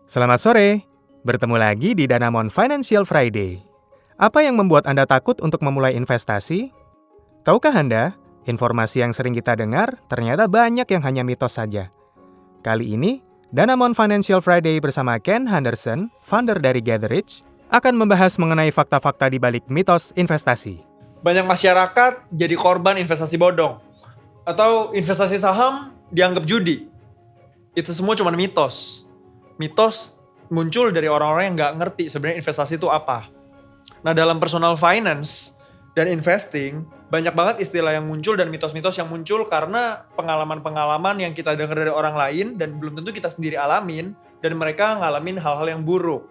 Selamat sore, bertemu lagi di Danamon Financial Friday. Apa yang membuat Anda takut untuk memulai investasi? Tahukah Anda, informasi yang sering kita dengar ternyata banyak yang hanya mitos saja. Kali ini, Danamon Financial Friday bersama Ken Henderson, founder dari GatherRich, akan membahas mengenai fakta-fakta di balik mitos investasi. Banyak masyarakat jadi korban investasi bodong. Atau investasi saham dianggap judi. Itu semua cuma mitos. Mitos muncul dari orang-orang yang nggak ngerti sebenarnya investasi itu apa. Nah, dalam personal finance dan investing, banyak banget istilah yang muncul dan mitos-mitos yang muncul karena pengalaman-pengalaman yang kita dengar dari orang lain dan belum tentu kita sendiri alamin, dan mereka ngalamin hal-hal yang buruk.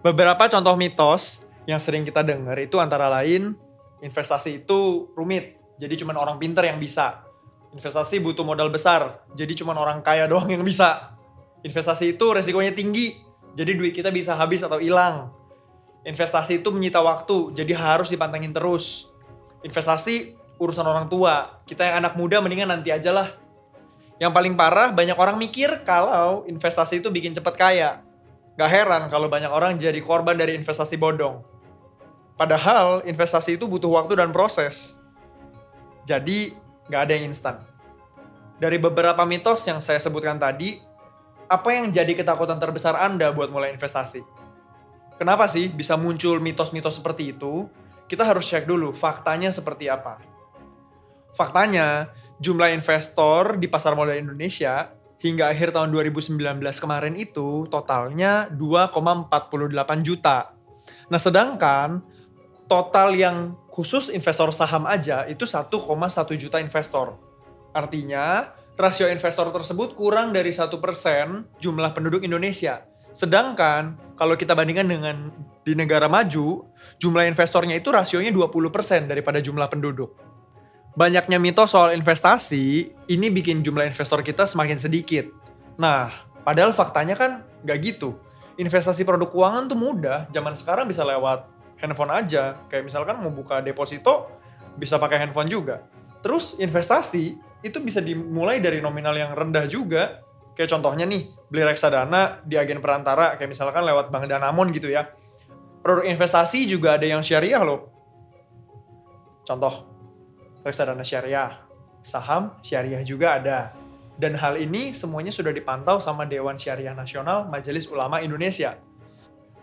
Beberapa contoh mitos yang sering kita dengar itu antara lain, investasi itu rumit, jadi cuma orang pintar yang bisa. Investasi butuh modal besar, jadi cuma orang kaya doang yang bisa. Investasi itu resikonya tinggi, jadi duit kita bisa habis atau hilang. Investasi itu menyita waktu, jadi harus dipantengin terus. Investasi urusan orang tua, kita yang anak muda mendingan nanti aja lah. Yang paling parah, banyak orang mikir kalau investasi itu bikin cepat kaya. Gak heran kalau banyak orang jadi korban dari investasi bodong. Padahal investasi itu butuh waktu dan proses. Jadi gak ada yang instan. Dari beberapa mitos yang saya sebutkan tadi, apa yang jadi ketakutan terbesar Anda buat mulai investasi? Kenapa sih bisa muncul mitos-mitos seperti itu? Kita harus cek dulu faktanya seperti apa. Faktanya, jumlah investor di pasar modal Indonesia hingga akhir tahun 2019 kemarin itu totalnya 2,48 juta. Nah, sedangkan total yang khusus investor saham aja itu 1,1 juta investor. Artinya, rasio investor tersebut kurang dari 1% jumlah penduduk Indonesia. Sedangkan, kalau kita bandingkan dengan di negara maju, jumlah investornya itu rasionya 20% daripada jumlah penduduk. Banyaknya mitos soal investasi, ini bikin jumlah investor kita semakin sedikit. Nah, padahal faktanya kan nggak gitu. Investasi produk keuangan tuh mudah, zaman sekarang bisa lewat handphone aja. Kayak misalkan mau buka deposito, bisa pakai handphone juga. Terus investasi, itu bisa dimulai dari nominal yang rendah juga. Kayak contohnya nih, beli reksadana di agen perantara, kayak misalkan lewat Bank Danamon gitu ya. Produk investasi juga ada yang syariah loh. Contoh, reksadana syariah, saham syariah juga ada. Dan hal ini semuanya sudah dipantau sama Dewan Syariah Nasional Majelis Ulama Indonesia.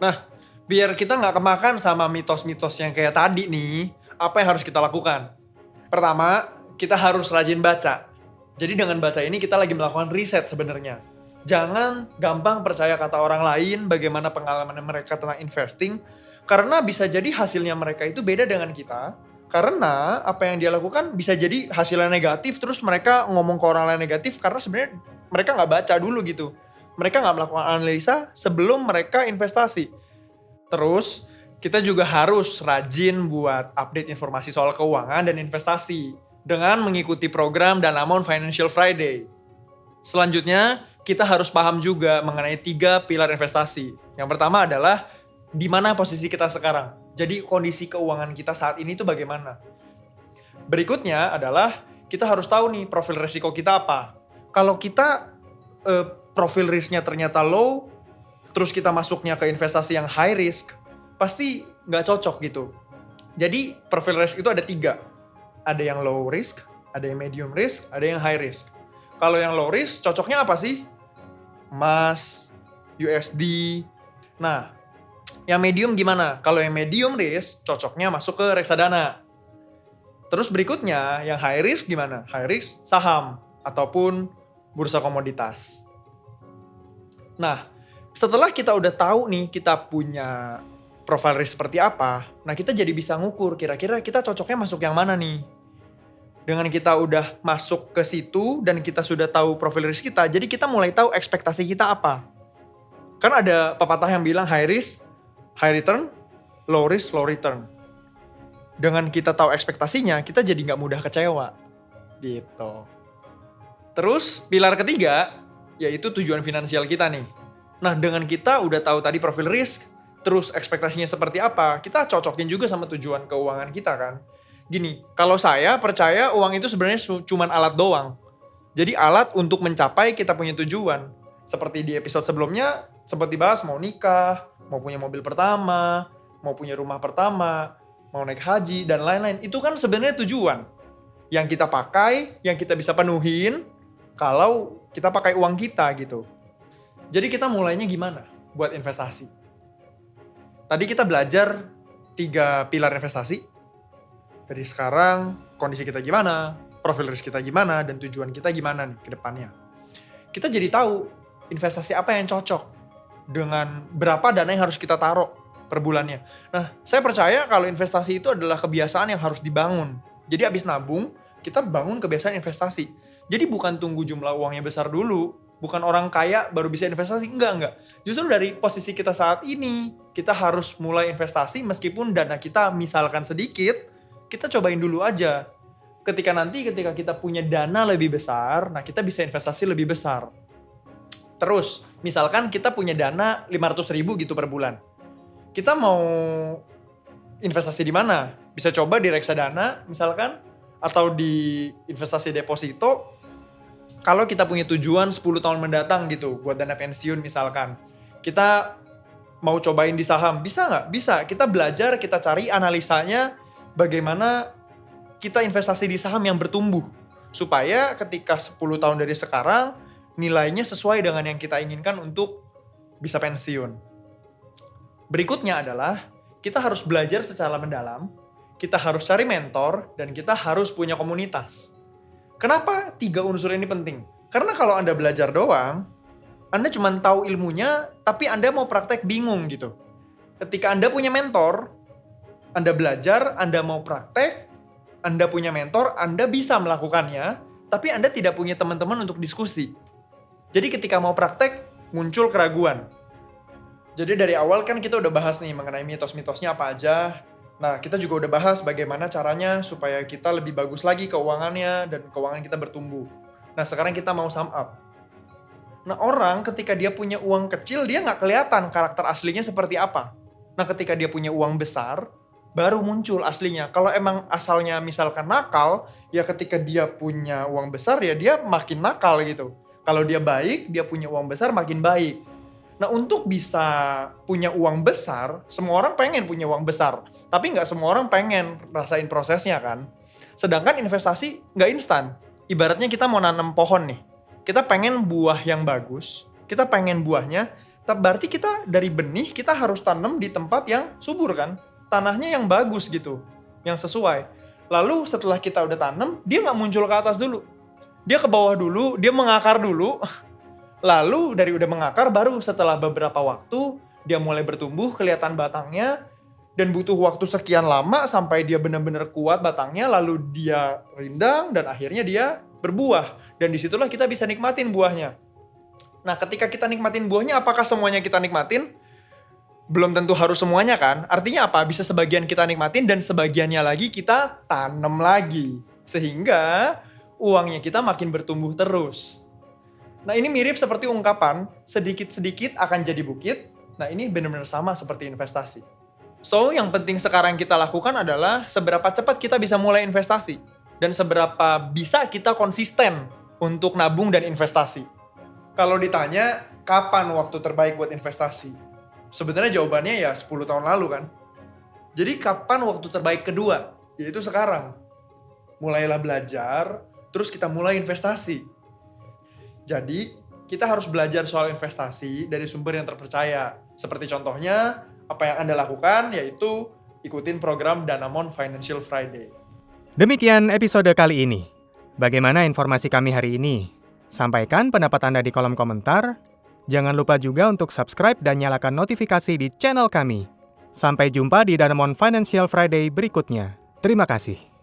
Nah, biar kita nggak kemakan sama mitos-mitos yang kayak tadi nih, apa yang harus kita lakukan? Pertama, kita harus rajin baca. Jadi dengan baca ini kita lagi melakukan riset sebenarnya. Jangan gampang percaya kata orang lain bagaimana pengalaman mereka tentang investing, karena bisa jadi hasilnya mereka itu beda dengan kita. Karena apa yang dia lakukan bisa jadi hasilnya negatif, terus mereka ngomong ke orang lain negatif karena sebenarnya mereka nggak baca dulu gitu. Mereka nggak melakukan analisa sebelum mereka investasi. Terus, kita juga harus rajin buat update informasi soal keuangan dan investasi dengan mengikuti program Danamon Financial Friday. Selanjutnya, kita harus paham juga mengenai 3 pilar investasi. Yang pertama adalah di mana posisi kita sekarang. Jadi kondisi keuangan kita saat ini tuh bagaimana. Berikutnya adalah kita harus tahu nih profil risiko kita apa. Kalau kita profil risknya ternyata low, terus kita masuknya ke investasi yang high risk, pasti nggak cocok gitu. Jadi profil risk itu ada 3. Ada yang low risk, ada yang medium risk, ada yang high risk. Kalau yang low risk cocoknya apa sih? Emas, USD. Nah, yang medium gimana? Kalau yang medium risk cocoknya masuk ke reksadana. Terus berikutnya yang high risk gimana? High risk saham ataupun bursa komoditas. Nah, setelah kita udah tahu nih kita punya profil risk seperti apa, nah kita jadi bisa ngukur kira-kira kita cocoknya masuk yang mana nih. Dengan kita udah masuk ke situ dan kita sudah tahu profil risk kita, jadi kita mulai tahu ekspektasi kita apa. Kan ada pepatah yang bilang high risk, high return, low risk, low return. Dengan kita tahu ekspektasinya, kita jadi nggak mudah kecewa. Gitu. Terus pilar ketiga, yaitu tujuan finansial kita nih. Nah, dengan kita udah tahu tadi profil risk, terus ekspektasinya seperti apa, kita cocokin juga sama tujuan keuangan kita kan. Gini, kalau saya percaya uang itu sebenarnya cuma alat doang. Jadi alat untuk mencapai kita punya tujuan. Seperti di episode sebelumnya, Sempat dibahas mau nikah, mau punya mobil pertama, mau punya rumah pertama, mau naik haji, dan lain-lain. Itu kan sebenarnya tujuan yang kita pakai, yang kita bisa penuhin kalau kita pakai uang kita gitu. Jadi kita mulainya gimana buat investasi? Tadi kita belajar 3 pilar investasi. Dari sekarang kondisi kita gimana, profil risk kita gimana, dan tujuan kita gimana nih ke depannya. Kita jadi tahu investasi apa yang cocok dengan berapa dana yang harus kita taruh per bulannya. Nah, saya percaya kalau investasi itu adalah kebiasaan yang harus dibangun. Jadi abis nabung, kita bangun kebiasaan investasi. Jadi bukan tunggu jumlah uangnya besar dulu, bukan orang kaya baru bisa investasi, enggak. Justru dari posisi kita saat ini, kita harus mulai investasi meskipun dana kita misalkan sedikit, kita cobain dulu aja. Ketika kita punya dana lebih besar, nah kita bisa investasi lebih besar. Terus, misalkan kita punya dana 500.000 gitu per bulan. Kita mau investasi di mana? Bisa coba di reksadana misalkan, atau di investasi deposito. Kalau kita punya tujuan 10 tahun mendatang gitu, buat dana pensiun misalkan. Kita mau cobain di saham, bisa nggak? Bisa. Kita belajar, kita cari analisanya bagaimana kita investasi di saham yang bertumbuh. Supaya ketika 10 tahun dari sekarang, nilainya sesuai dengan yang kita inginkan untuk bisa pensiun. Berikutnya adalah kita harus belajar secara mendalam, kita harus cari mentor, dan kita harus punya komunitas. Kenapa 3 unsur ini penting? Karena kalau Anda belajar doang, Anda cuma tahu ilmunya, tapi Anda mau praktek bingung gitu. Ketika Anda punya mentor, Anda belajar, Anda mau praktek, Anda punya mentor, Anda bisa melakukannya, tapi Anda tidak punya teman-teman untuk diskusi. Jadi ketika mau praktek, muncul keraguan. Jadi dari awal kan kita udah bahas nih mengenai mitos-mitosnya apa aja. Nah, kita juga udah bahas bagaimana caranya supaya kita lebih bagus lagi keuangannya dan keuangan kita bertumbuh. Nah, sekarang kita mau sum up. Nah, orang ketika dia punya uang kecil, dia nggak kelihatan karakter aslinya seperti apa. Nah, ketika dia punya uang besar, baru muncul aslinya. Kalau emang asalnya misalkan nakal, ya ketika dia punya uang besar, ya dia makin nakal gitu. Kalau dia baik, dia punya uang besar makin baik. Nah, untuk bisa punya uang besar, semua orang pengen punya uang besar. Tapi nggak semua orang pengen rasain prosesnya kan. Sedangkan investasi nggak instan. Ibaratnya kita mau nanam pohon nih. Kita pengen buah yang bagus, kita pengen buahnya, berarti kita dari benih, kita harus tanam di tempat yang subur kan. Tanahnya yang bagus gitu, yang sesuai. Lalu setelah kita udah tanam, dia nggak muncul ke atas dulu. Dia ke bawah dulu, dia mengakar dulu. Lalu dari udah mengakar, baru setelah beberapa waktu, dia mulai bertumbuh, kelihatan batangnya, dan butuh waktu sekian lama sampai dia benar-benar kuat batangnya, lalu dia rindang, dan akhirnya dia berbuah. Dan disitulah kita bisa nikmatin buahnya. Nah, ketika kita nikmatin buahnya, apakah semuanya kita nikmatin? Belum tentu harus semuanya kan? Artinya apa? Bisa sebagian kita nikmatin, dan sebagiannya lagi kita tanam lagi. Sehingga uangnya kita makin bertumbuh terus. Nah, ini mirip seperti ungkapan, sedikit-sedikit akan jadi bukit. Nah, ini benar-benar sama seperti investasi. So, yang penting sekarang kita lakukan adalah seberapa cepat kita bisa mulai investasi. Dan seberapa bisa kita konsisten untuk nabung dan investasi. Kalau ditanya, kapan waktu terbaik buat investasi? Sebenarnya jawabannya ya 10 tahun lalu kan. Jadi kapan waktu terbaik kedua? Yaitu sekarang. Mulailah belajar, terus kita mulai investasi. Jadi, kita harus belajar soal investasi dari sumber yang terpercaya. Seperti contohnya, apa yang Anda lakukan yaitu ikutin program Danamon Financial Friday. Demikian episode kali ini. Bagaimana informasi kami hari ini? Sampaikan pendapat Anda di kolom komentar. Jangan lupa juga untuk subscribe dan nyalakan notifikasi di channel kami. Sampai jumpa di Danamon Financial Friday berikutnya. Terima kasih.